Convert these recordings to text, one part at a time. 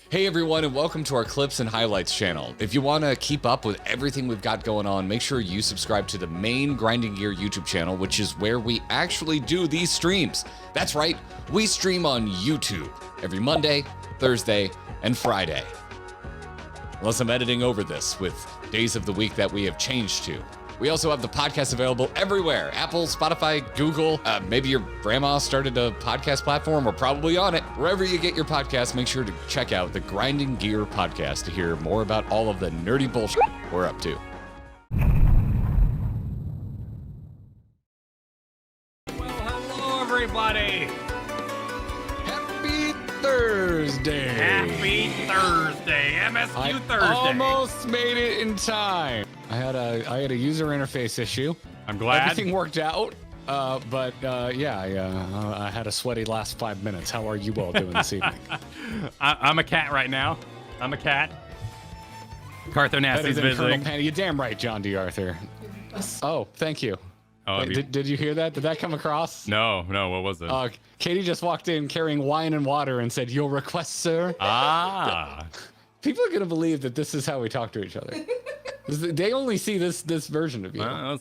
Hey everyone, and welcome to our Clips and Highlights channel. If you want to keep up with everything we've got going on, make sure you subscribe to the main Grinding Gear YouTube channel, which is where we actually do these streams. That's right, we stream on YouTube every Monday, Thursday, and Friday. Unless I'm editing over this with days of the week that we have changed to. We also have the podcast available everywhere. Apple, Spotify, Google. Maybe your grandma started a podcast platform. We're probably on it. Wherever you get your podcasts, make sure to check out the Grinding Gear podcast to hear more about all of the nerdy bullshit we're up to. Well, hello everybody. Happy Thursday. Happy Thursday. MSQ Thursday. Almost made it in time. I had a user interface issue. I'm glad. Everything worked out. But I had a sweaty last 5 minutes. How are you all doing this evening? I'm a cat right now. I'm a cat. Carther Nasty's visiting. You're damn right, John D. Arthur. Oh, thank you. Oh, did you hear that? Did that come across? No, what was it? Katie just walked in carrying wine and water and said, "Your request, sir." Ah. People are gonna believe that this is how we talk to each other. They only see this version of you.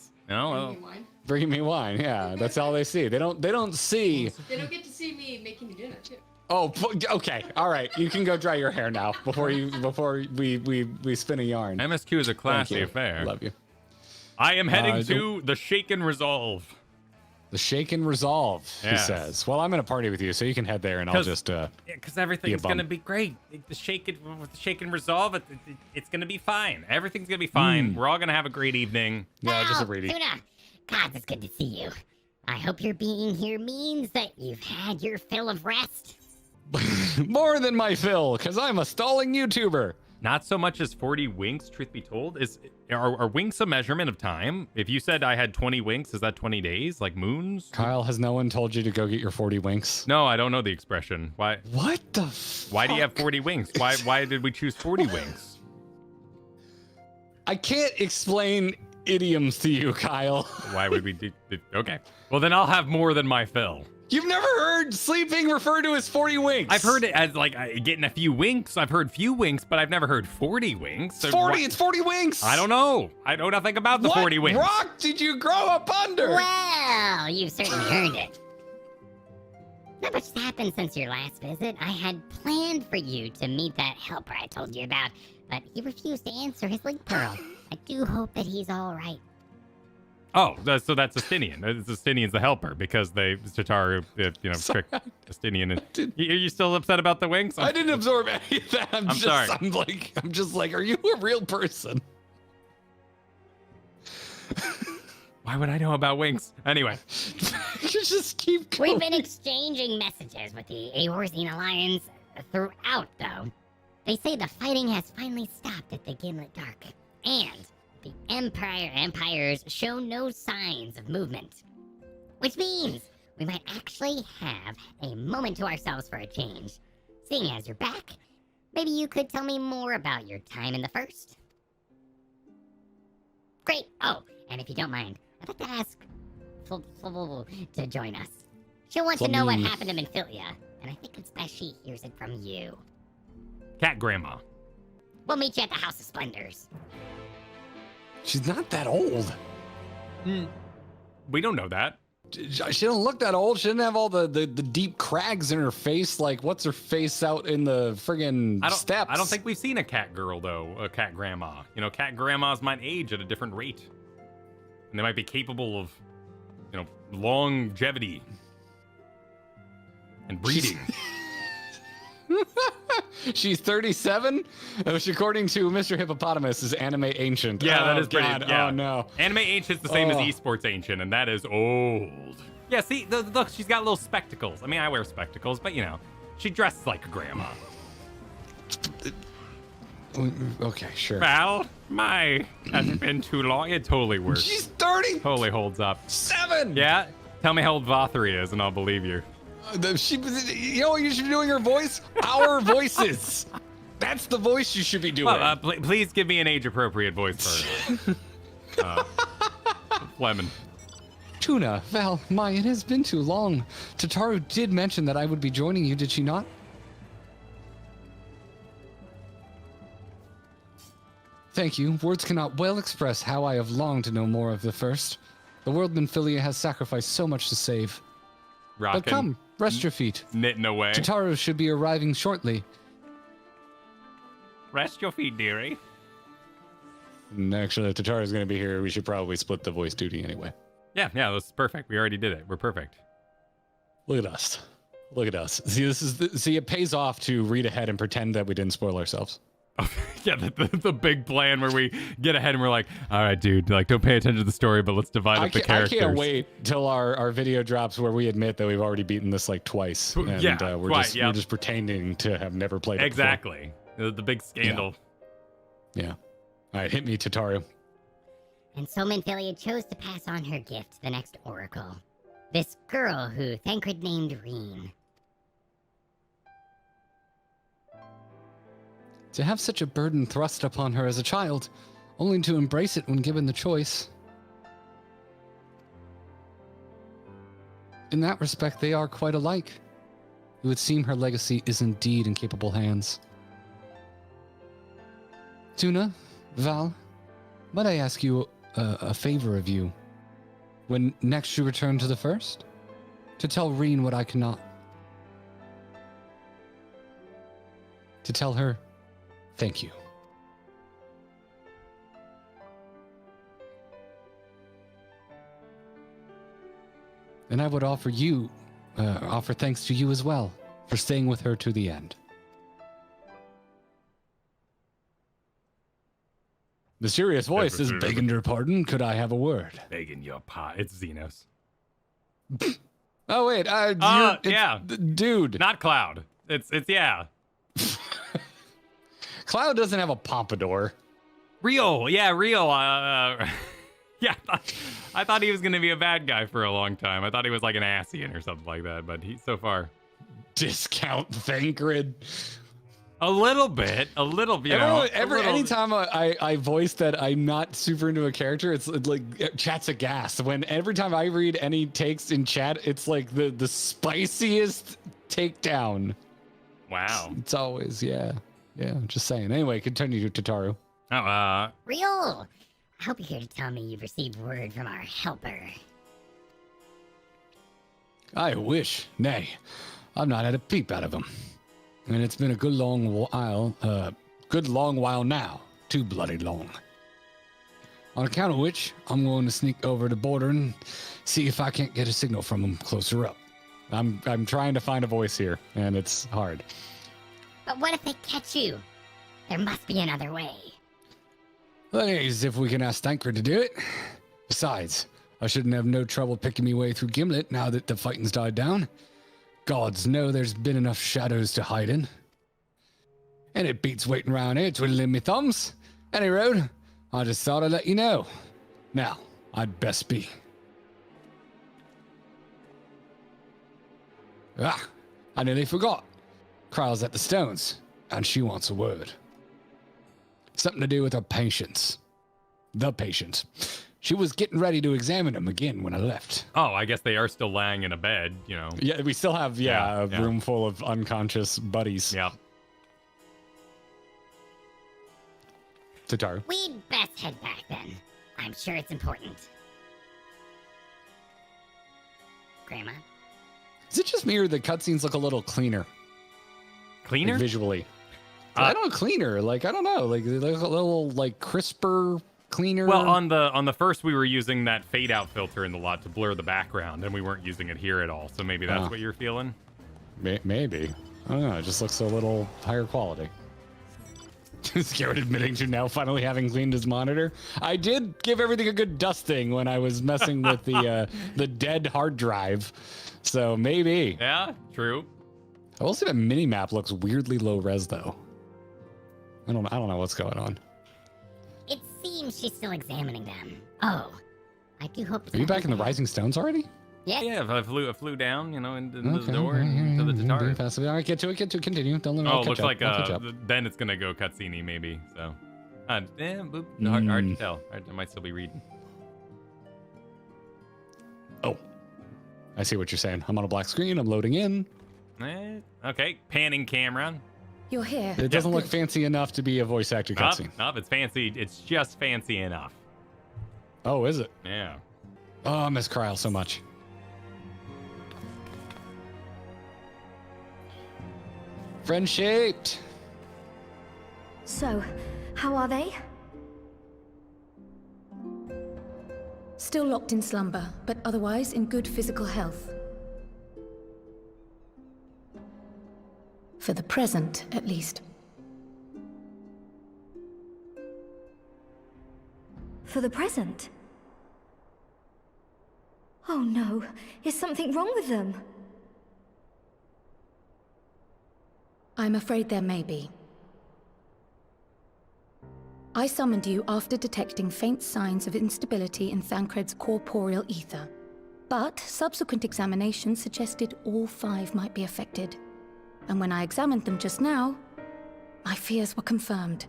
Bringing me wine. Yeah, that's all they see. They don't see. They don't get to see me making you dinner too. Oh, okay. All right. You can go dry your hair now before we spin a yarn. MSQ is a classy affair. Love you. I am heading to the Shaken Resolve. The Shaken Resolve, he Yes. says. Well, I'm gonna party with you, so you can head there, and I'll just. Because everything's gonna be great. The Shaken Resolve, it's gonna be fine. Everything's gonna be fine. We're all gonna have a great evening. Yeah, just a reading. Tuna, God, it's good to see you. I hope your being here means that you've had your fill of rest. More than my fill, because I'm a stalling YouTuber. Not so much as 40 winks, truth be told. Are winks a measurement of time? If you said I had 20 winks, is that 20 days? Like moons? Kyle, has no one told you to go get your 40 winks? No, I don't know the expression. Why? What the fuck? Why do you have 40 winks? Why did we choose 40 winks? I can't explain idioms to you, Kyle. Why would we do... Okay. Well, then I'll have more than my fill. You've never heard sleeping referred to as 40 winks. I've heard it as, like, getting a few winks. I've heard few winks, but I've never heard 40 winks. So 40, it's 40 winks. I don't know. I know nothing about the 40 winks. What rock did you grow up under? Well, you've certainly earned it. Not much has happened since your last visit. I had planned for you to meet that helper I told you about, but he refused to answer his link pearl. I do hope that he's all right. Oh, so that's Justinian. Justinian's the helper because Chitaru, tricked Justinian. Are you still upset about the wings? I didn't absorb any of that. I'm sorry. I'm just like, are you a real person? Why would I know about wings? Anyway. You just keep going. We've been exchanging messages with the Eorzean Alliance throughout, though. They say the fighting has finally stopped at the Gimlet Dark, and the empires show no signs of movement. Which means we might actually have a moment to ourselves for a change. Seeing as you're back, maybe you could tell me more about your time in the First? Great! Oh, and if you don't mind, I'd like to ask to join us. She'll want to know what happened to Minfilia, and I think it's best she hears it from you. Cat Grandma. We'll meet you at the House of Splendors. She's not that old. We don't know that. She don't look that old. She didn't have all the deep crags in her face. Like, what's her face out in the friggin' steps? I don't think we've seen a cat girl, though. A cat grandma. Cat grandmas might age at a different rate. And they might be capable of, longevity. And breeding. She's 37, which according to Mr. Hippopotamus is anime ancient. Yeah, that is pretty. God. Yeah. Oh no, anime ancient's the same as esports ancient, and that is old. Yeah, see, look, she's got little spectacles. I mean, I wear spectacles, but she dresses like a grandma. Okay, sure. Val, hasn't been too long. It totally works. She's 30. Totally holds up. 7. Yeah, tell me how old Vothri is, and I'll believe you. You know what you should be doing her voice? Our voices. That's the voice you should be doing. Well, please give me an age-appropriate voice for Lemon. Tuna, Val, it has been too long. Tataru did mention that I would be joining you, did she not? Thank you. Words cannot well express how I have longed to know more of the first. The world Nymphilia has sacrificed so much to save. Rockin', But come, rest your feet. knitting away. Tataru should be arriving shortly. Rest your feet, dearie. And actually, if Tataru's going to be here, we should probably split the voice duty anyway. Yeah, that's perfect. We already did it. We're perfect. Look at us. Look at us. See, see, it pays off to read ahead and pretend that we didn't spoil ourselves. Yeah, the big plan where we get ahead and we're like, all right, dude, like, don't pay attention to the story, but let's divide up the characters. I can't wait till our video drops where we admit that we've already beaten this like twice. And, yeah, we're just pretending to have never played it exactly. The big scandal. Yeah. All right, hit me, Tataru. And so Nymphilia chose to pass on her gift to the next oracle. This girl who Thancred named Reen. To have such a burden thrust upon her as a child, only to embrace it when given the choice. In that respect, they are quite alike. It would seem her legacy is indeed in capable hands. Tuna, Val, might I ask you a favor of you? When next you return to the first? To tell Reen what I cannot. To tell her, thank you. And I would offer thanks to you as well for staying with her to the end. Mysterious voice is begging your pardon. Could I have a word? Begging your pardon. It's Xenos. Oh, wait. Yeah. Dude. Not Cloud. It's yeah. Cloud doesn't have a pompadour. Rio. Yeah, Rio. Yeah, I thought he was going to be a bad guy for a long time. I thought he was like an Asian or something like that, but he's so far. Discount Thancred. A little bit. Anytime I voice that I'm not super into a character, it's like chat's aghast. Every time I read any takes in chat, it's like the spiciest takedown. Wow. It's always, yeah, just saying. Anyway, continue, Tataru. Real! I hope you're here to tell me you've received word from our helper. I wish. Nay, I've not had a peep out of him. And it's been a good long while now. Too bloody long. On account of which, I'm going to sneak over the border and see if I can't get a signal from him closer up. I'm trying to find a voice here, and it's hard. But what if they catch you? There must be another way. Well, as if we can ask Thancred to do it. Besides, I shouldn't have no trouble picking me way through Gimlet now that the fighting's died down. Gods know there's been enough shadows to hide in. And it beats waiting around here twiddling me thumbs. Any road, I just thought I'd let you know. Now, I'd best be. Ah, I nearly forgot. Kryle's at the stones, and she wants a word. Something to do with her patients. The patient. She was getting ready to examine him again when I left. Oh, I guess they are still lying in a bed, Yeah, we still have, a room full of unconscious buddies. Yeah. Tataru. We'd best head back then. I'm sure it's important. Grandma? Is it just me or the cutscenes look a little cleaner? Cleaner? Like, visually. I don't know, cleaner. Like, I don't know. Like, they look a little, like, crisper, cleaner. Well, on the first, we were using that fade out filter in the lot to blur the background, and we weren't using it here at all. So maybe that's what you're feeling. Maybe. I don't know. It just looks a little higher quality. Scared admitting to now finally having cleaned his monitor. I did give everything a good dusting when I was messing with the dead hard drive. So maybe. Yeah, true. I will say the mini map looks weirdly low res though. I don't know what's going on. It seems she's still examining them. Oh, I do hope. Are you back in the Rising Stones already? Yes. Yeah, I flew down, into the door and to the Tatar. All right, get to it, continue. Don't let me Looks like then it's gonna go cutscene maybe. So, hard to tell. I might still be reading. Oh, I see what you're saying. I'm on a black screen. I'm loading in. Okay, panning camera. You're here. It doesn't look fancy enough to be a voice actor cutscene. Nope, it's fancy. It's just fancy enough. Oh, is it? Yeah. Oh, I miss Kryle so much. Friend-shaped. So, how are they? Still locked in slumber, but otherwise in good physical health. For the present, at least. For the present? Oh no, is something wrong with them? I'm afraid there may be. I summoned you after detecting faint signs of instability in Thancred's corporeal ether. But subsequent examination suggested all 5 might be affected. And when I examined them just now, my fears were confirmed.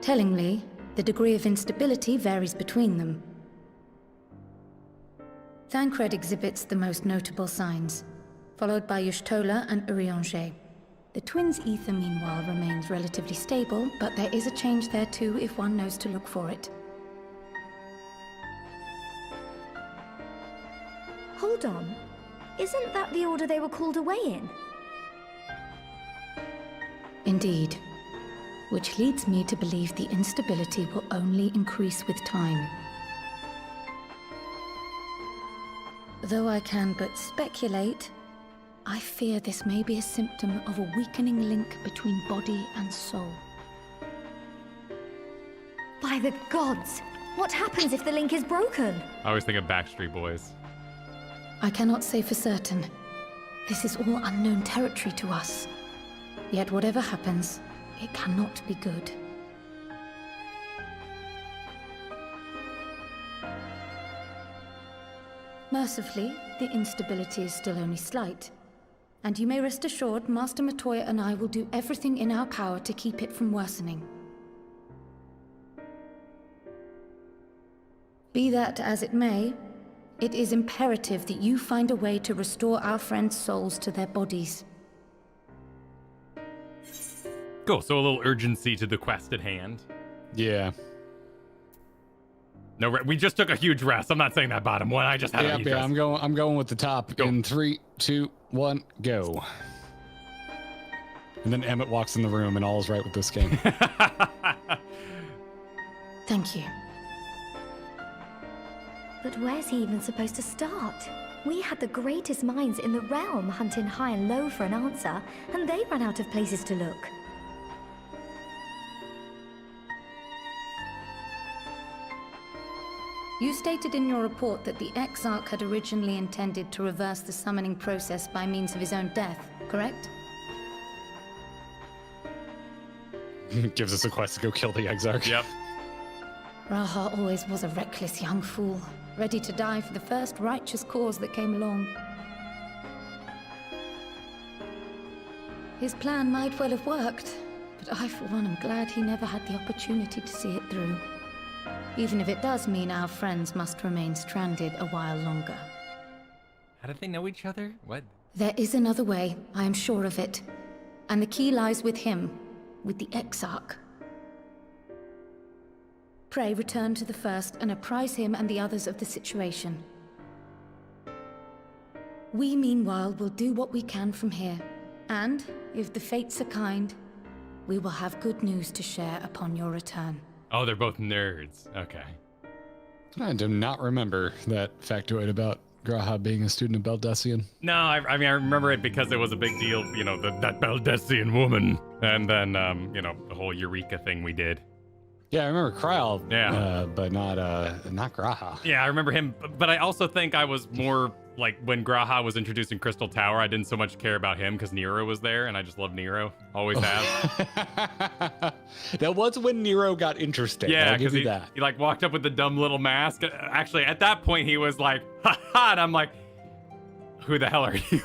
Tellingly, the degree of instability varies between them. Thancred exhibits the most notable signs, followed by Y'shtola and Urianger. The twins' ether, meanwhile, remains relatively stable, but there is a change there too if one knows to look for it. Hold on. Isn't that the order they were called away in? Indeed. Which leads me to believe the instability will only increase with time. Though I can but speculate, I fear this may be a symptom of a weakening link between body and soul. By the gods! What happens if the link is broken? I always think of Backstreet Boys. I cannot say for certain. This is all unknown territory to us. Yet whatever happens, it cannot be good. Mercifully, the instability is still only slight. And you may rest assured Master Matoya and I will do everything in our power to keep it from worsening. Be that as it may, it is imperative that you find a way to restore our friends' souls to their bodies. Cool, so a little urgency to the quest at hand. Yeah. No, we just took a huge rest. I'm not saying that bottom one. I just had a huge rest. I'm going with the top. Go. In 3, 2, 1, go. And then Emmett walks in the room, and all is right with this game. Thank you. But where's he even supposed to start? We had the greatest minds in the realm hunting high and low for an answer, and they ran out of places to look. You stated in your report that the Exarch had originally intended to reverse the summoning process by means of his own death, correct? Gives us a quest to go kill the Exarch. Yep. Raha always was a reckless young fool, ready to die for the first righteous cause that came along. His plan might well have worked, but I, for one, am glad he never had the opportunity to see it through. Even if it does mean our friends must remain stranded a while longer. How did they know each other? What? There is another way, I am sure of it. And the key lies with him, with the Exarch. Pray return to the First and apprise him and the others of the situation. We, meanwhile, will do what we can from here. And, if the fates are kind, we will have good news to share upon your return. Oh, they're both nerds. Okay. I do not remember that factoid about Graha being a student of Baldessian. No, I mean, I remember it because it was a big deal, you know, that Baldessian woman. And then, you know, the whole Eureka thing we did. Yeah, I remember Kryle, Yeah. but not Graha. Yeah, I remember him, but I also think I was more like when Graha was introduced in Crystal Tower, I didn't so much care about him because Nero was there, and I just love Nero. Always have. That was when Nero got interesting. Yeah, I'll give because you that. he like walked up with the dumb little mask. Actually, at that point, he was like, ha ha, and I'm like, who the hell are you?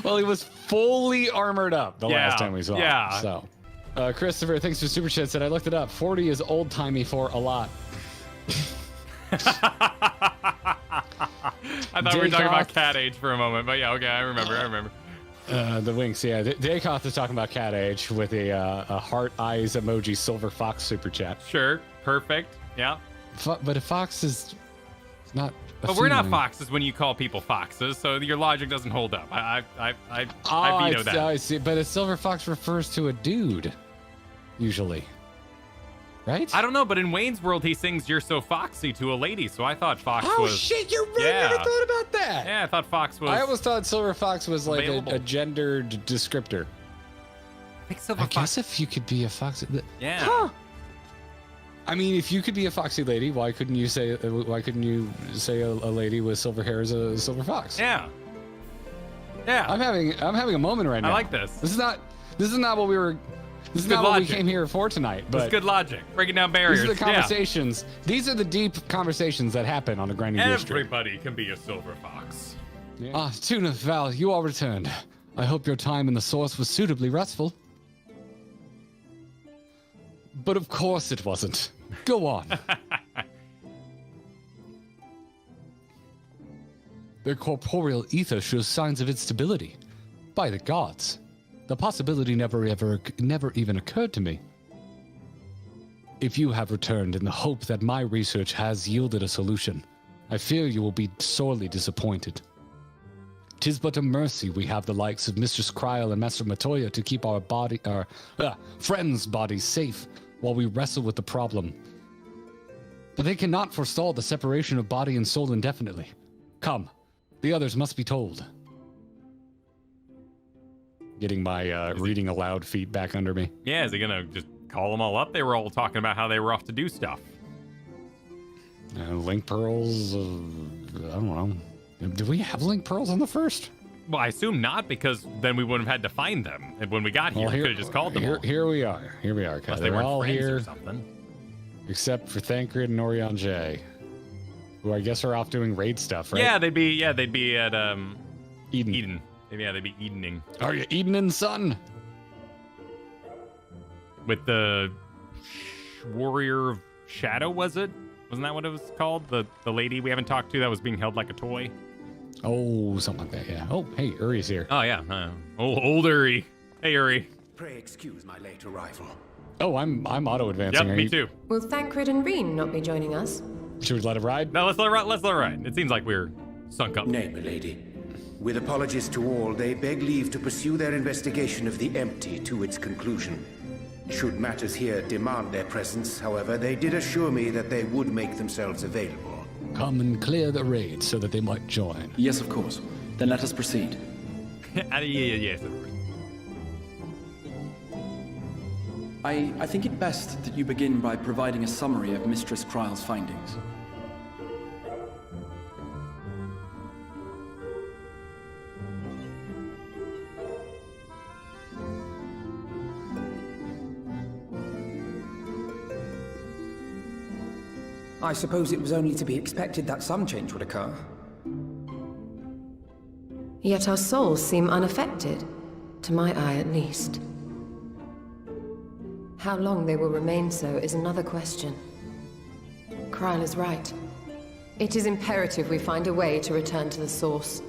Well, he was fully armored up the last time we saw yeah. him. So, Christopher, thanks for Super Chat. Said, I looked it up. 40 is old-timey for a lot. I thought we were talking about cat age for a moment, but yeah, okay, I remember. The winks, yeah. Dakoth is talking about cat age with a heart eyes emoji silver fox super chat. Sure, perfect, yeah. But a fox is not. But we're not foxes when you call people foxes, so your logic doesn't hold up. I veto that. I see. But a silver fox refers to a dude, usually. Right? I don't know, but in Wayne's World, he sings "You're So Foxy" to a lady, so I thought Fox was. Oh shit! You're right. Yeah. I never thought about that. Yeah, I thought Fox was. I always thought silver fox was like available. a gendered descriptor. I think Silver I Fox. guess if you could be a fox. Yeah. Huh. I mean, if you could be a foxy lady, why couldn't you say a lady with silver hair is a silver fox? Yeah. Yeah. I'm having a moment right now. I like this. This is not what we were. This is good not what we logic. came here for tonight. But It's good logic. Breaking down barriers. these are the conversations. These are the deep conversations that happen on a grinding gear stream. Everybody can be a silver fox. Yeah. Ah, Tuna Val, you all returned. I hope your time in the source was suitably restful. But of course it wasn't. Go on. Their corporeal ether shows signs of instability. By the gods. The possibility never even occurred to me. If you have returned in the hope that my research has yielded a solution, I fear you will be sorely disappointed. 'Tis but a mercy we have the likes of Mistress Kryl and Master Matoya to keep our friends' bodies safe while we wrestle with the problem. But they cannot forestall the separation of body and soul indefinitely. Come, the others must be told. Getting my reading aloud feet back under me. Yeah, is he gonna just call them all up? They were all talking about how they were off to do stuff. Link pearls, I don't know. Did we have link pearls on the first? Well, I assume not, because then we wouldn't have had to find them. And when we got here, we could have just called them all. Here we are. Unless they They're weren't all friends here, or something. except for Thancred and Orion J, who I guess are off doing raid stuff, right? Yeah, they'd be at Eden. Eden. Yeah, they'd be Edening. Are you Edening, son? With the Warrior of Shadow, was it? Wasn't that what it was called? The lady we haven't talked to that was being held like a toy? Oh, something like that, yeah. Oh, hey, Uri's here. Oh, yeah. Old Yuri. Hey, Yuri. Pray excuse my late arrival. Oh, I'm auto-advancing. Yep, me too. Will Thancred and Reen not be joining us? Should we let it ride? No, let's let it ride. It seems like we're sunk up. Nay, milady. With apologies to all, they beg leave to pursue their investigation of the empty to its conclusion. Should matters here demand their presence, however, they did assure me that they would make themselves available. Come and clear the raid so that they might join. Yes, of course. Then let us proceed. Yes. I think it best that you begin by providing a summary of Mistress Kryl's findings. I suppose it was only to be expected that some change would occur. Yet our souls seem unaffected, to my eye at least. How long they will remain so is another question. Kryl is right. It is imperative we find a way to return to the source.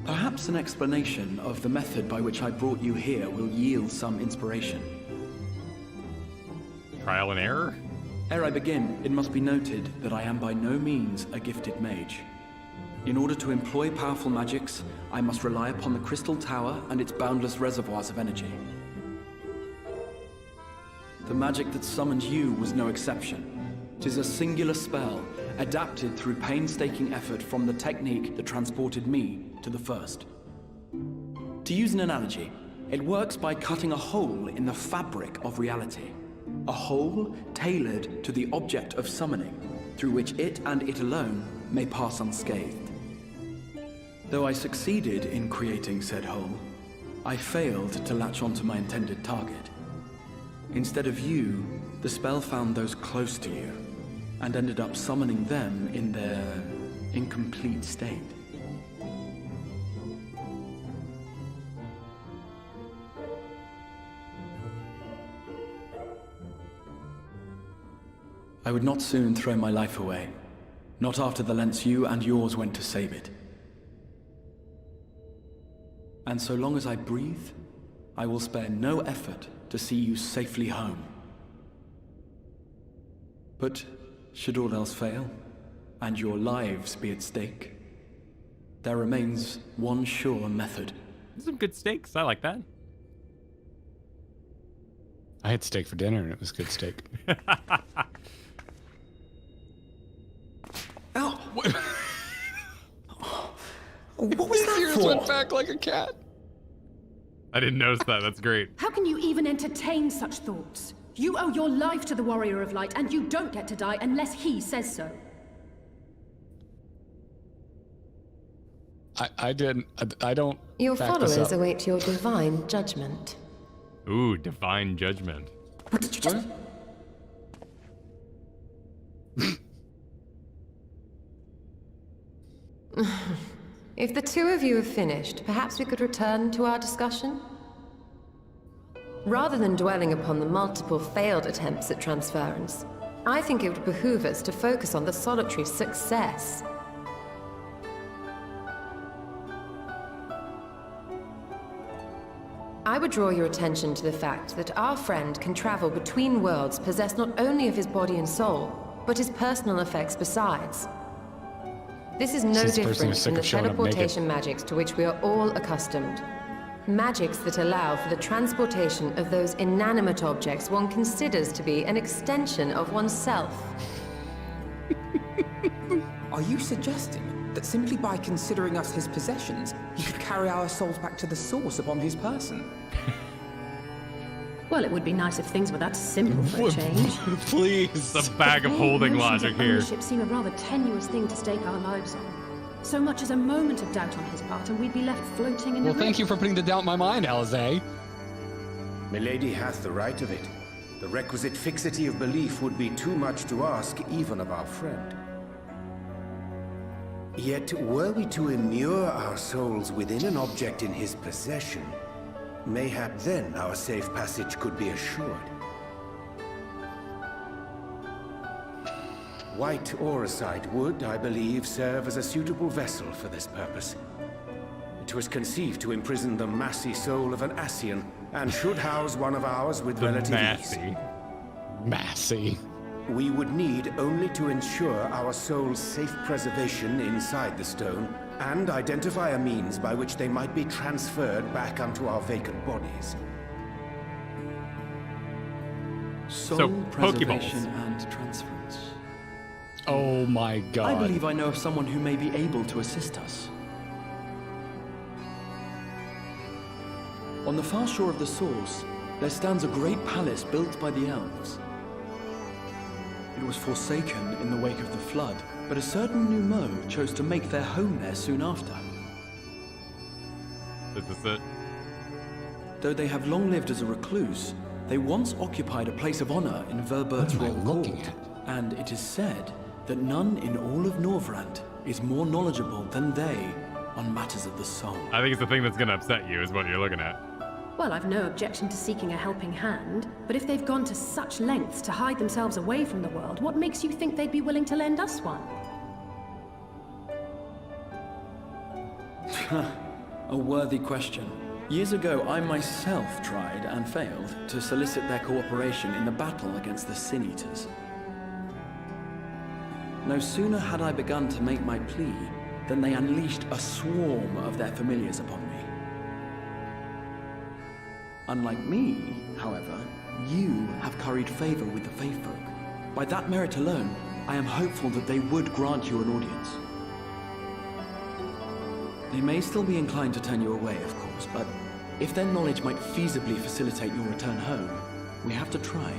Perhaps an explanation of the method by which I brought you here will yield some inspiration. Trial and error? Ere I begin, it must be noted that I am by no means a gifted mage. In order to employ powerful magics, I must rely upon the Crystal Tower and its boundless reservoirs of energy. The magic that summoned you was no exception. 'Tis a singular spell, adapted through painstaking effort from the technique that transported me to the first. To use an analogy, it works by cutting a hole in the fabric of reality. A hole tailored to the object of summoning, through which it and it alone may pass unscathed. Though I succeeded in creating said hole, I failed to latch onto my intended target. Instead of you, the spell found those close to you, and ended up summoning them in their incomplete state. I would not soon throw my life away. Not after the lengths you and yours went to save it. And so long as I breathe, I will spare no effort to see you safely home. But should all else fail, and your lives be at stake, there remains one sure method. Some good steaks. I like that. I had steak for dinner, and it was good steak. Ow! What was that Yours for? went back like a cat. I didn't notice that. That's great. How can you even entertain such thoughts? You owe your life to the Warrior of Light, and you don't get to die unless he says so. I didn't. I don't. Your back this followers up. await your divine judgment. Ooh, divine judgment. What did you just... If the two of you have finished, perhaps we could return to our discussion? Rather than dwelling upon the multiple failed attempts at transference, I think it would behoove us to focus on the solitary success. I would draw your attention to the fact that our friend can travel between worlds possessed not only of his body and soul, but his personal effects besides. This is no This person different is sick from the of showing up naked. teleportation magics to which we are all accustomed. Magics that allow for the transportation of those inanimate objects one considers to be an extension of oneself. Are you suggesting that simply by considering us his possessions, he could carry our souls back to the source upon his person? Well, it would be nice if things were that simple for a change. Please. It's a bag of holding Notions logic of here. ownership seem a rather tenuous thing to stake our lives on. So much as a moment of doubt on his part, and we'd be left floating in the Well, thank you for putting the doubt in my mind, Alize. Milady hath the right of it. The requisite fixity of belief would be too much to ask even of our friend. Yet, were we to immure our souls within an object in his possession, mayhap then our safe passage could be assured. White Auracite would, I believe, serve as a suitable vessel for this purpose. It was conceived to imprison the massy soul of an Ascian, and should house one of ours with relative ease. Massy. We would need only to ensure our soul's safe preservation inside the stone, and identify a means by which they might be transferred back onto our vacant bodies. Soul preservation Pokeballs. and transference. Oh my god. I believe I know of someone who may be able to assist us. On the far shore of the source, there stands a great palace built by the elves. It was forsaken in the wake of the flood, but a certain Numo chose to make their home there soon after. This is it. Though they have long lived as a recluse, they once occupied a place of honor in Verbert's What am I royal looking court, at? and it is said that none in all of Norvrand is more knowledgeable than they on matters of the soul. I think it's the thing that's gonna upset you is what you're looking at. Well, I've no objection to seeking a helping hand, but if they've gone to such lengths to hide themselves away from the world, what makes you think they'd be willing to lend us one? A worthy question. Years ago, I myself tried and failed to solicit their cooperation in the battle against the Sin Eaters. No sooner had I begun to make my plea than they unleashed a swarm of their familiars upon me. Unlike me, however, you have curried favor with the Fae folk. By that merit alone, I am hopeful that they would grant you an audience. They may still be inclined to turn you away, of course, but if their knowledge might feasibly facilitate your return home, we have to try.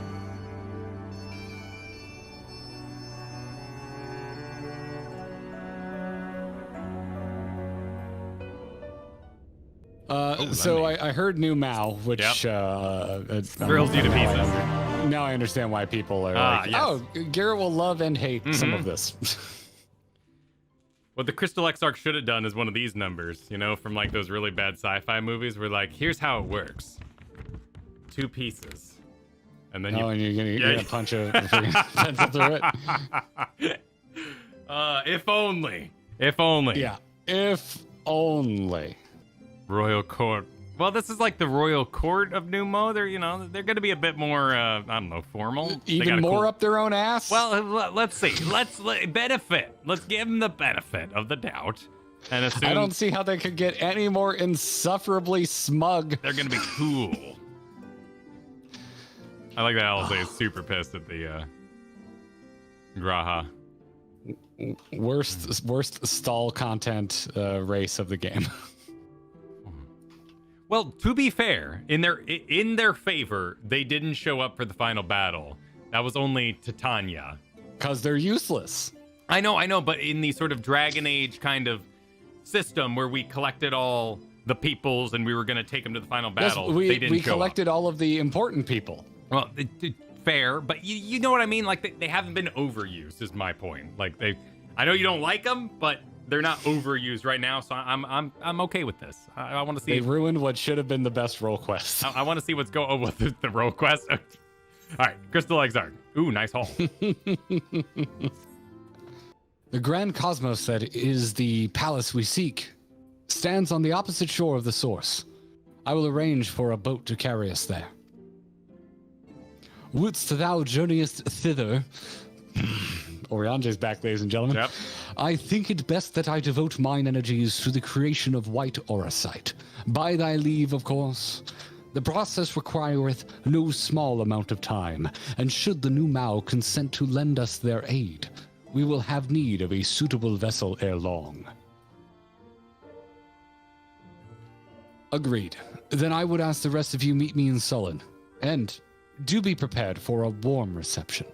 So I heard New Mao, which Thrills you to pieces. Now I understand why people are Ah, like, yes. oh, Garrett will love and hate some of this. What the Crystal Exarch should have done is one of these numbers, you know, from like those really bad sci-fi movies where like, here's how it works. 2 pieces. And then and you're gonna punch a pencil through it. If only. If only. Yeah. If only. Royal Court. Well, this is like the Royal Court of Numo. They're going to be a bit more, I don't know, formal. Even more up their own ass? Well, let's see. Benefit. Let's give them the benefit of the doubt. And assume I don't see how they could get any more insufferably smug. they're going to be cool. I like that Alizé is super pissed at the Graha. Worst stall content race of the game. Well, to be fair, in their favor, they didn't show up for the final battle. That was only Titania. Because they're useless. I know, but in the sort of Dragon Age kind of system where we collected all the peoples and we were going to take them to the final battle, they didn't show up. We collected all of the important people. Well, fair, but you know what I mean? Like, they haven't been overused, is my point. Like, I know you don't like them, but they're not overused right now, so I'm okay with this. I want to see. They ruined what should have been the best role quest. I want to see what's going on with the role quest. All right, Crystal Exarch. Ooh, nice haul. The Grand Cosmos that is the palace we seek stands on the opposite shore of the source. I will arrange for a boat to carry us there. Wouldst thou journeyest thither? Oriange's back, ladies and gentlemen. Yep. I think it best that I devote mine energies to the creation of white auracite. By thy leave, of course. The process requireth no small amount of time, and should the new Mao consent to lend us their aid, we will have need of a suitable vessel ere long. Agreed. Then I would ask the rest of you meet me in Sullen, and do be prepared for a warm reception.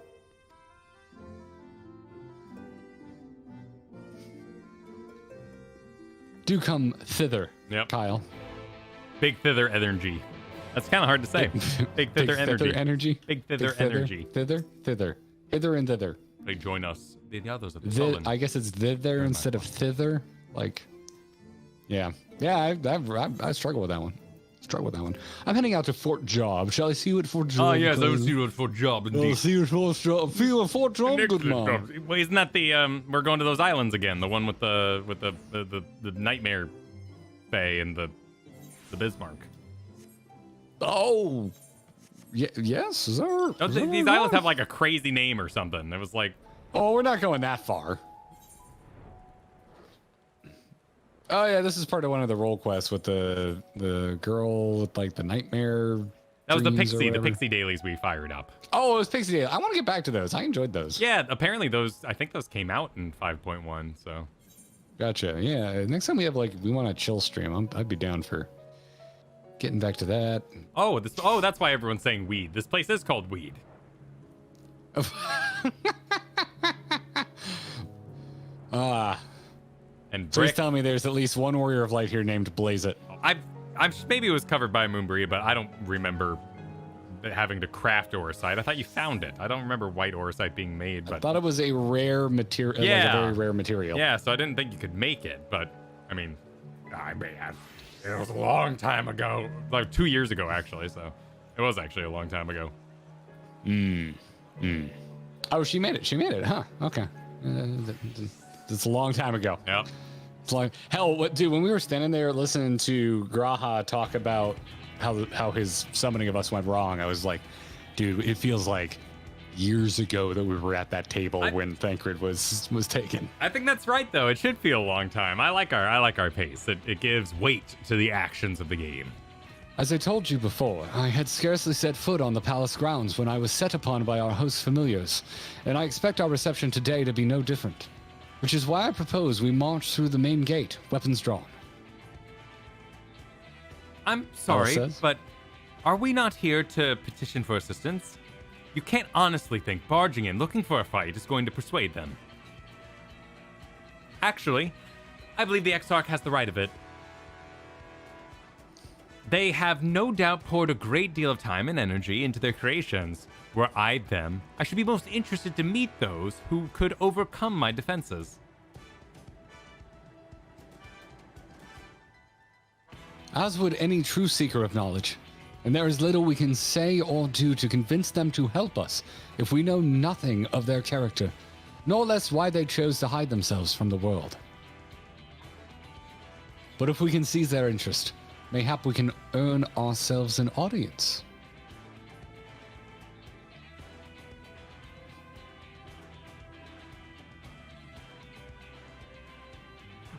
Do come thither, Yep. Kyle. Big thither energy. That's kind of hard to say. Big thither energy. Big thither energy. Thither. Hither and thither. They join us. The others at the Sullen. I guess it's thither instead of thither. Like, yeah. I struggle with that one. I'm heading out to Fort Job. Shall I see you at Fort Job? Oh, yes, I will see you at Fort Job, indeed. I'll see you at Fort Job. Feel at Fort Job, good man. Well, isn't that the, we're going to those islands again, the one with the nightmare fae and the Bismarck. Oh, yes, sir. These islands have like a crazy name or something. It was like... Oh, we're not going that far. Oh yeah, this is part of one of the role quests with the girl with like the nightmare. That was the pixie dailies we fired up. Oh, it was pixie dailies. I want to get back to those. I enjoyed those. Yeah, apparently I think those came out in 5.1. So. Gotcha. Yeah, next time we want a chill stream, I'd be down for getting back to that. Oh, that's why everyone's saying weed. This place is called Weed. And please tell me there's at least one warrior of light here named Blaze It. I'm maybe it was covered by Moonbreed, but I don't remember having to craft Auracite. I thought you found it. I don't remember white Auracite being made. But I thought it was a rare material. Yeah, like a very rare material. Yeah, so I didn't think you could make it. But I mean, it was a long time ago, like 2 years ago actually. So it was actually a long time ago. Oh, she made it. Huh? Okay. It's a long time ago. Yeah. It's like hell. Dude, when we were standing there listening to Graha talk about how his summoning of us went wrong, I was like, dude, it feels like years ago that we were at that table when Thancred was taken. I think that's right though. It should feel a long time. I like our pace. It gives weight to the actions of the game. As I told you before, I had scarcely set foot on the palace grounds when I was set upon by our host familiars, and I expect our reception today to be no different. Which is why I propose we march through the main gate, weapons drawn. I'm sorry, but are we not here to petition for assistance? You can't honestly think barging in looking for a fight is going to persuade them. Actually, I believe the Exarch has the right of it. They have no doubt poured a great deal of time and energy into their creations. Were I them, I should be most interested to meet those who could overcome my defenses. As would any true seeker of knowledge. And there is little we can say or do to convince them to help us if we know nothing of their character, nor less why they chose to hide themselves from the world. But if we can seize their interest, mayhap we can earn ourselves an audience.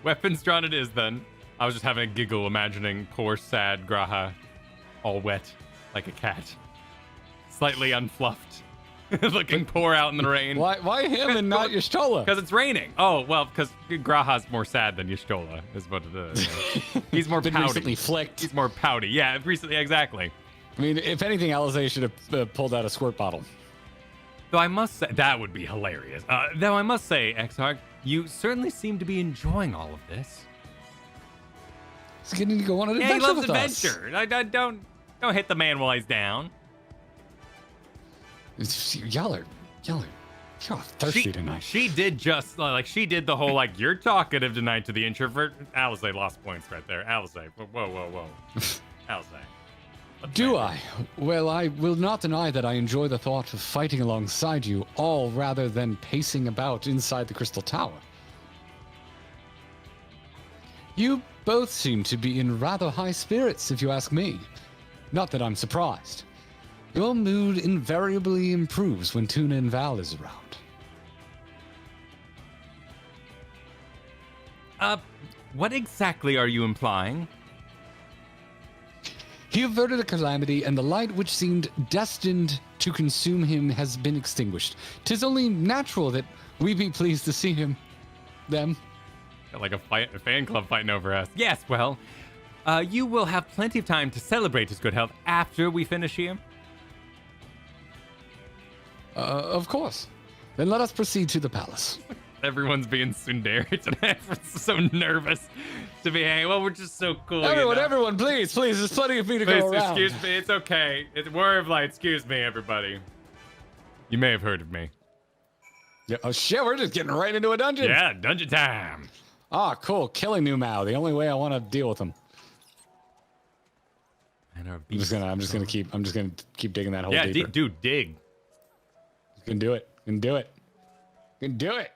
Weapons drawn it is then. I was just having a giggle imagining poor sad Graha all wet like a cat. Slightly unfluffed. Looking poor out in the rain. Why him and not Y'shtola? Because it's raining. Oh, well, because Graha's more sad than Y'shtola is what it is. He's more Been pouty. recently flicked. He's more pouty. Yeah, recently, exactly. I mean, if anything, Alizé should have pulled out a squirt bottle. Though I must say, that would be hilarious. Though I must say, Exarch, you certainly seem to be enjoying all of this. He's getting to go on an Yeah, adventure he loves with us. adventure. Don't hit the man while he's down. Y'all are thirsty tonight. She did just like she did the whole like you're talkative tonight to the introvert. Alizé lost points right there. Alizé, whoa. Alizé. Do I? Well, I will not deny that I enjoy the thought of fighting alongside you, all rather than pacing about inside the Crystal Tower. You both seem to be in rather high spirits, if you ask me. Not that I'm surprised. Your mood invariably improves when Tuna Val is around. What exactly are you implying? He averted a calamity, and the light which seemed destined to consume him has been extinguished. 'Tis only natural that we be pleased to see them. Like a fan club fighting over us. Yes, well, you will have plenty of time to celebrate his good health after we finish here. Of course. Then let us proceed to the palace. Everyone's being tsundere tonight. Everyone's so nervous to be hanging. Well, we're just so cool. Everyone, please, there's plenty of me to Please, go around. excuse me, it's okay. It's Warrior of Light. Excuse me, everybody. You may have heard of me. Yeah, oh shit, we're just getting right into a dungeon. Yeah, dungeon time. Ah, cool. Killing New Mao. The only way I want to deal with him. And our I'm just gonna keep digging that hole yeah, deeper. dude, dig. You can do it. You can do it. You can do it.